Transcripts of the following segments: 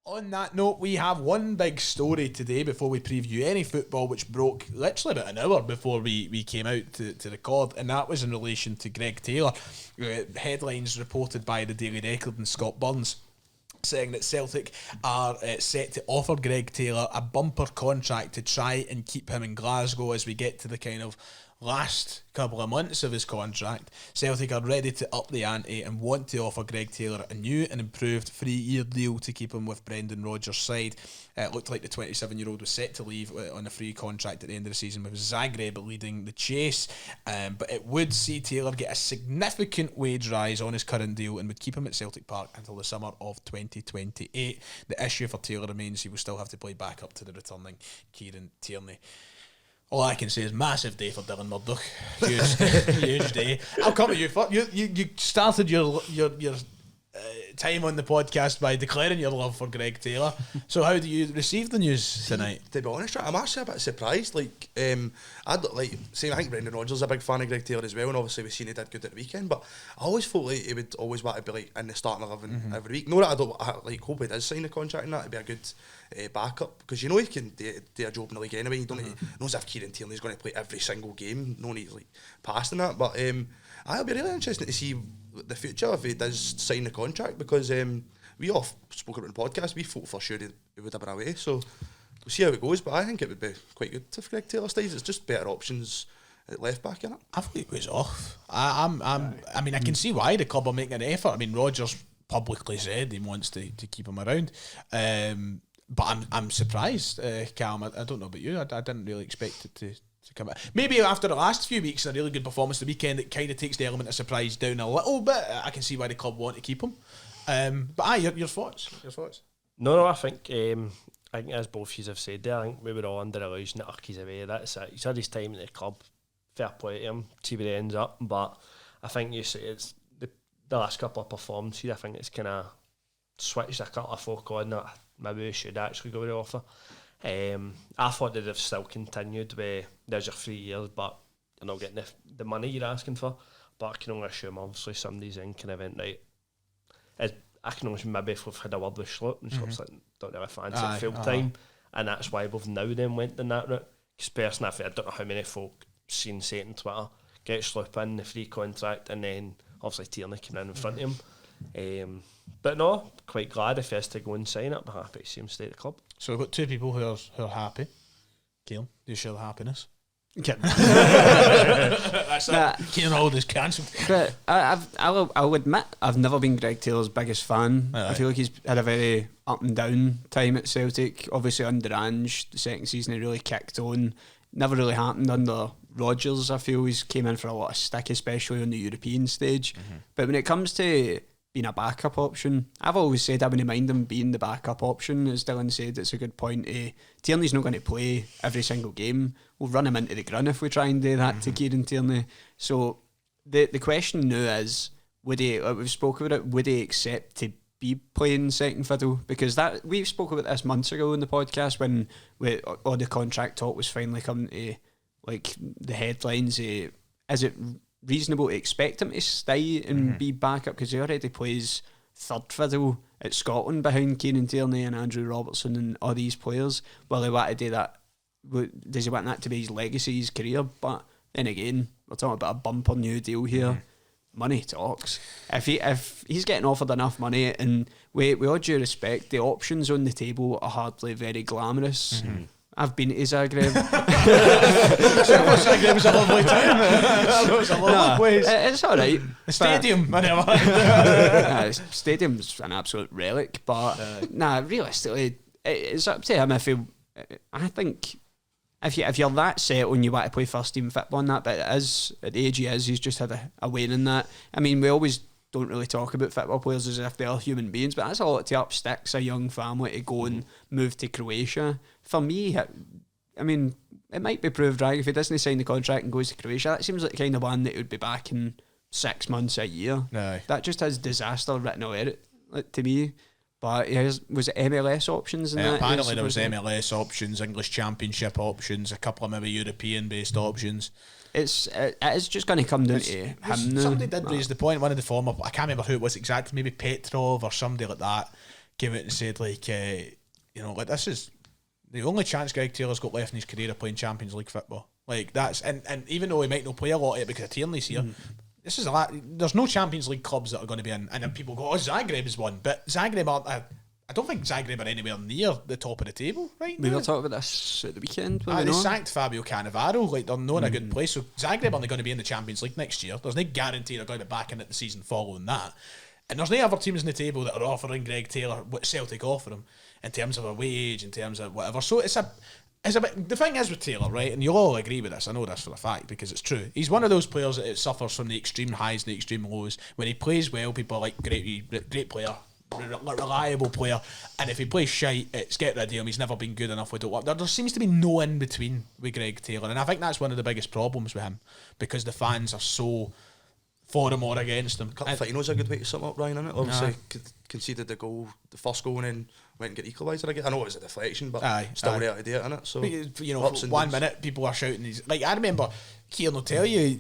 On that note, we have one big story today before we preview any football, which broke literally about an hour before we came out to record, and that was in relation to Greg Taylor. Headlines reported by the Daily Record and Scott Burns saying that Celtic are set to offer Greg Taylor a bumper contract to try and keep him in Glasgow as we get to the kind of last couple of months of his contract. Celtic are ready to up the ante and want to offer Greg Taylor a new and improved 3-year deal to keep him with Brendan Rodgers' side. It looked like the 27-year-old was set to leave on a free contract at the end of the season, with Zagreb leading the chase, but it would see Taylor get a significant wage rise on his current deal and would keep him at Celtic Park until the summer of 2028. The issue for Taylor remains he will still have to play back up to the returning Kieran Tierney. All I can say is massive day for Dylan Murdoch. Huge day. I'll come to you first. You started your time on the podcast by declaring your love for Greg Taylor. So how do you receive the news tonight? To be honest, I'm actually a bit surprised. I think Brendan Rodgers is a big fan of Greg Taylor as well, and obviously we've seen he did good at the weekend. But I always thought like he would always want to be like in the starting 11 every week. No, that I hope he does sign a contract and that it'd be a good backup, because he can do a job in the league anyway. You don't need, know as if Kieran Tierney's going to play every single game. No need past and that. But it'll be really interesting to see the future if he does sign the contract, because we all spoke about it in the podcast. We thought for sure he would have been away, so we'll see how it goes. But I think it would be quite good if Greg Taylor stays. It's just better options at left back, innit? I think it goes off. I mean, I can see why the club are making an effort. I mean, Rodgers publicly said he wants to keep him around. But I'm surprised, Callum. I don't know about you. I didn't really expect it to come out. Maybe after the last few weeks and a really good performance the weekend, it kind of takes the element of surprise down a little bit. I can see why the club want to keep him. But your thoughts? No, I think as both of you have said there, I think we were all under the illusion that he's away. That's it. He's had his time at the club. Fair play to him. See where he ends up. But I think you say it's the last couple of performances. I think it's kind of switched a couple of folk on that maybe we should actually go with the offer. I thought they'd have still continued with there's your 3 years, but you're not getting the money you're asking for. But I can only assume obviously somebody's in kind of went right. I can only assume maybe if we've had a word with Schlupp and Schlupp's like, don't really fancy it full time, and that's why we've now then went in that route. Because personally, I don't know how many folk seen say it on Twitter, get Schlupp in the free contract and then obviously Tierney came in front of him. But no, quite glad if he has to go and sign it. I'm happy to see him stay at the club. So we've got two people who are happy. Keelan, do you share the happiness? That's Keelan Hold is cancelled. But I'll admit I've never been Greg Taylor's biggest fan. I feel like he's had a very up and down time at Celtic. Obviously under Ange, the second season he really kicked on. Never really happened under Rodgers. I feel he's came in for a lot of stick, especially on the European stage. But when it comes to being a backup option, I've always said I wouldn't mind him being the backup option. As Dylan said, it's a good point. Tierney's not going to play every single game. We'll run him into the ground if we try and do that to Kieran Tierney. So the question now is, would he, we've spoken about it, would he accept to be playing second fiddle? Because that we've spoken about this months ago in the podcast when all the contract talk was finally coming to like the headlines. Is it reasonable to expect him to stay and be back up, because he already plays third fiddle at Scotland behind Kieran Tierney and Andrew Robertson and all these players? Will he want to do that? Does he want that to be his legacy, his career? But then again, we're talking about a bumper new deal here. Money talks. If he's getting offered enough money, and with all due respect, the options on the table are hardly very glamorous. I've been to Zagreb. Zagreb was a lovely town. It was a lovely place. It's alright. The stadium, stadium's an absolute relic, but realistically, it's up to him. I think if you're that set on you want to play first team football and that, but it is at the age he is, he's just had a wane in that. I mean, we always don't really talk about football players as if they are human beings, but that's a lot to up sticks a young family to go and move to Croatia. For me, I mean, it might be proved right if he doesn't sign the contract and goes to Croatia. That seems like the kind of one that would be back in 6 months, a year. That just has disaster written all over it, to me. But was it MLS options? Apparently there was MLS options, English Championship options, a couple of maybe European-based options. It's just going to come down to him now. Somebody did raise the point, one of the former, I can't remember who it was exactly, maybe Petrov or somebody like that, came out and said like, this is the only chance Greg Taylor's got left in his career of playing Champions League football. Like that's and even though he might not play a lot of it because of Tierney's here, this is a lot. There's no Champions League clubs that are going to be in, and then people go, "Oh, Zagreb is one," but Zagreb aren't. I don't think Zagreb are anywhere near the top of the table right now. We were talking about this at the weekend. They sacked Fabio Cannavaro. Like they're not in a good place. So Zagreb aren't going to be in the Champions League next year. There's no guarantee they're going to be back in it the season following that. And there's no other teams in the table that are offering Greg Taylor what Celtic offer him in terms of a wage, in terms of whatever. So it's a bit. The thing is with Taylor, right, and you'll all agree with this. I know this for a fact because it's true. He's one of those players that it suffers from the extreme highs and the extreme lows. When he plays well, people are like great player. Reliable player, and if he plays shite, it's get rid of him. He's never been good enough. We don't want. There seems to be no in between with Greg Taylor, and I think that's one of the biggest problems with him because the fans are so for him or against him. Cup final's a good way to sum up, Ryan, isn't it? Obviously, conceded the first goal, and then went and get equaliser again. I know it was a deflection, but still there to do it, innit? So for 1 minute, people are shouting. He's like, I remember Kieran will tell you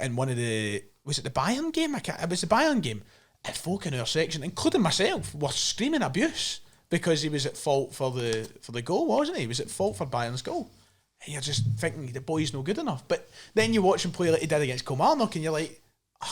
in one of the was it the Bayern game? It was the Bayern game. And folk in our section, including myself, were screaming abuse because he was at fault for the goal, wasn't he? He was at fault for Bayern's goal. And you're just thinking the boy's no good enough. But then you watch him play like he did against Kilmarnock and you're like,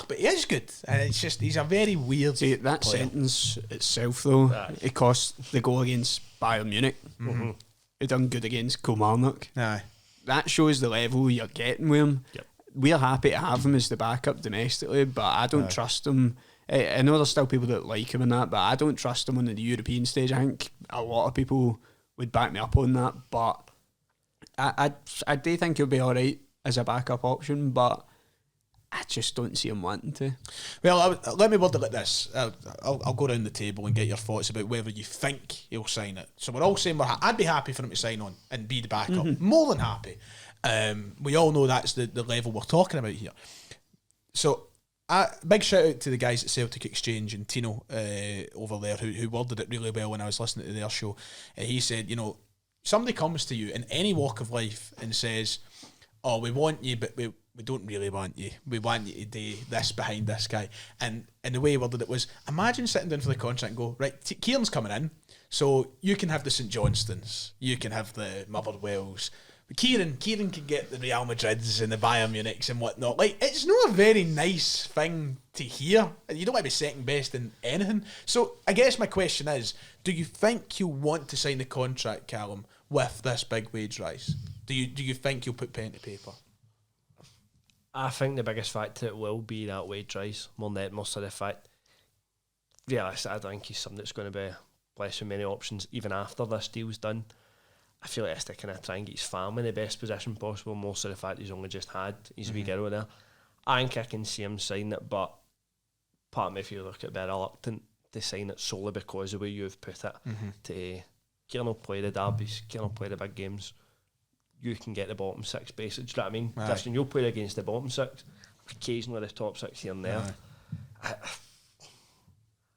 but he is good. And it's just, he's a very weird See, that player. sentence itself, though, it cost the goal against Bayern Munich. Mm-hmm. He done good against Kilmarnock. Aye. That shows the level you're getting with him. Yep. We're happy to have him as the backup domestically, but I don't trust him. I know there's still people that like him in that, but I don't trust him on the European stage. I think a lot of people would back me up on that, but I do think he'll be alright as a backup option, but I just don't see him wanting to. Well, let me word it like this. I'll go around the table and get your thoughts about whether you think he'll sign it. So we're all saying I'd be happy for him to sign on and be the backup. More than happy. We all know that's the level we're talking about here. So big shout out to the guys at Celtic Exchange and Tino over there who worded it really well when I was listening to their show. He said, somebody comes to you in any walk of life and says, "Oh, we want you, but we don't really want you. We want you to do this behind this guy." And the way he worded it was, imagine sitting down for the contract and go, right, Kieran's coming in, so you can have the St Johnstones, you can have the Motherwells. But Kieran can get the Real Madrids and the Bayern Munichs and whatnot. Like, it's not a very nice thing to hear. You don't want to be second best in anything. So I guess my question is, do you think you'll want to sign the contract, Callum, with this big wage rise? Do you think you'll put pen to paper? I think the biggest factor it will be that wage rise, more than most of the fact. Realistically, I don't think he's something that's going to be less than many options even after this deal's done. I feel like he has to kind of try and get his family in the best position possible, most of the fact he's only just had his wee girl there. I think I can see him sign it, but part of me feels like a bit reluctant to sign it solely because of the way you've put it. To Kieran will play the derbies, Kieran will play the big games. You can get the bottom six basically. Do you know what I mean? Justin, you'll play against the bottom six, occasionally the top six here and there.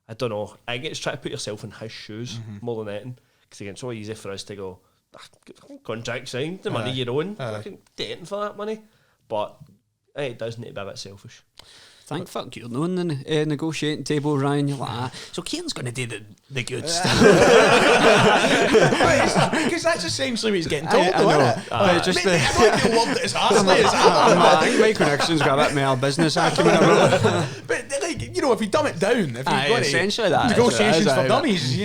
I don't know. I think it's trying to put yourself in his shoes more than anything, because again, it's so easy for us to go, contract signed, the money your own, fucking dating for that money. But I think it does need to be a bit selfish. Thank fuck you're not on the negotiating table, Ryan. You're like, so Kieran's going to do the good stuff. Because that's essentially what he's getting told, I know. Just I don't think loved it as harshly as I think Michael Nixon's got a bit more business acumen about it. But if you dumb it down, if you've got essentially that negotiations for dummies,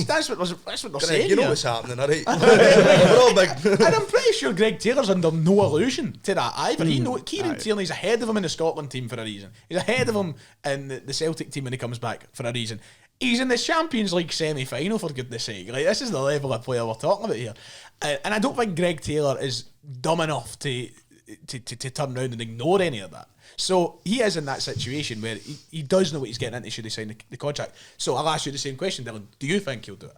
that's what they're saying. You know what's happening, alright? We're all big. And I'm pretty sure Greg Taylor's under no illusion to that either. Kieran Tierney's ahead of him in the Scotland team for a reason. He's ahead of him in the Celtic team when he comes back for a reason. He's in the Champions League semi-final, for goodness sake. Like, this is the level of player we're talking about here. And I don't think Greg Taylor is dumb enough to turn around and ignore any of that. So he is in that situation where he does know what he's getting into should he sign the contract. So I'll ask you the same question, Dylan. Do you think he'll do it?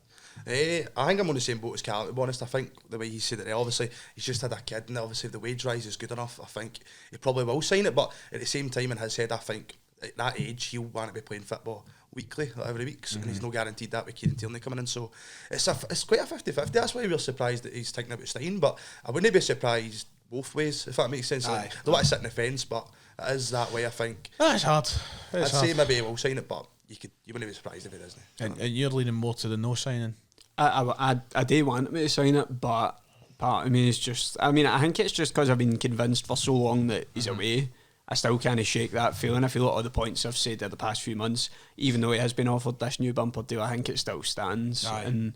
I think I'm on the same boat as Cal, to be honest. I think the way he said it, obviously he's just had a kid, and obviously if the wage rise is good enough, I think he probably will sign it. But at the same time, in his head, I think at that age he'll want to be playing football weekly, every week, and he's not guaranteed that with Kieran Tierney coming in. So it's quite a 50-50. That's why we're surprised that he's thinking about staying, but I wouldn't be surprised both ways, if that makes sense. Like, I don't want to sit in the fence, but it is that way, I think. That's hard. I'd say maybe he will sign it, but you wouldn't be surprised if it isn't. And you're leaning more to the no signing. I do want me to sign it, but part of me is just. I mean, I think it's just because I've been convinced for so long that he's away. I still can't shake that feeling. I feel like all the points I've said there the past few months, even though he has been offered this new bumper deal, I think it still stands. Aye. And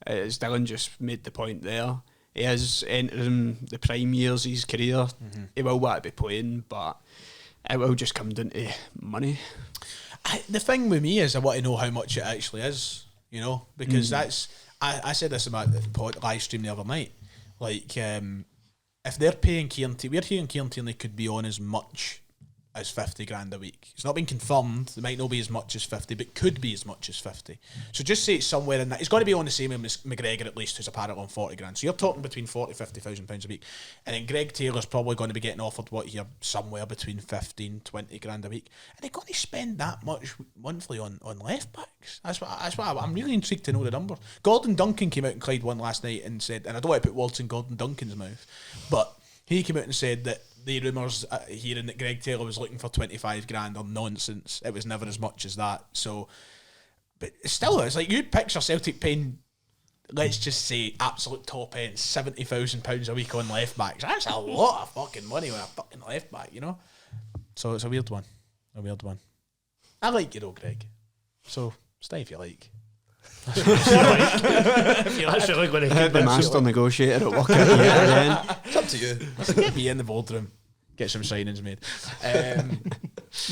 as Dylan just made the point there, he is entering the prime years of his career. He will want to be playing, but it will just come down to money. The thing with me is I want to know how much it actually is, you know, because that's... I said this in my live stream the other night. Like, if they're paying Kieran Tierney, we're hearing Kieran Tierney could be on as much as 50 grand a week. It's not been confirmed. It might not be as much as 50, but could be as much as 50. So just say it's somewhere in that. It's got to be on the same as McGregor at least, who's apparently on 40 grand. So you're talking between 40, 50,000 pounds a week. And then Greg Taylor's probably going to be getting offered somewhere between 15, 20 grand a week. And they're going to spend that much monthly on left backs. That's what I'm really intrigued to know the number. Gordon Duncan came out and Clyde one last night and said, and I don't want to put words in Gordon Duncan's mouth, but he came out and said that the rumours hearing that Greg Taylor was looking for 25 grand are nonsense. It was never as much as that. So, but still, it's like you'd picture Celtic paying, let's just say, absolute top end £70,000 a week on left backs. That's a lot of fucking money on a fucking left back, you know? So it's a weird one. I like you though, Greg. So stay if you like. That's really going to keep The master negotiator at work again. It's up to you. Get me in the boardroom. Get some signings made.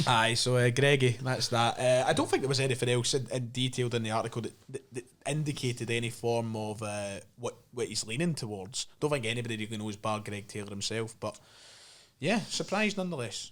Aye, so Greggy, that's that. I don't think there was anything else in detailed in the article that indicated any form of what he's leaning towards. Don't think anybody really knows bar Greg Taylor himself, but yeah, surprised nonetheless.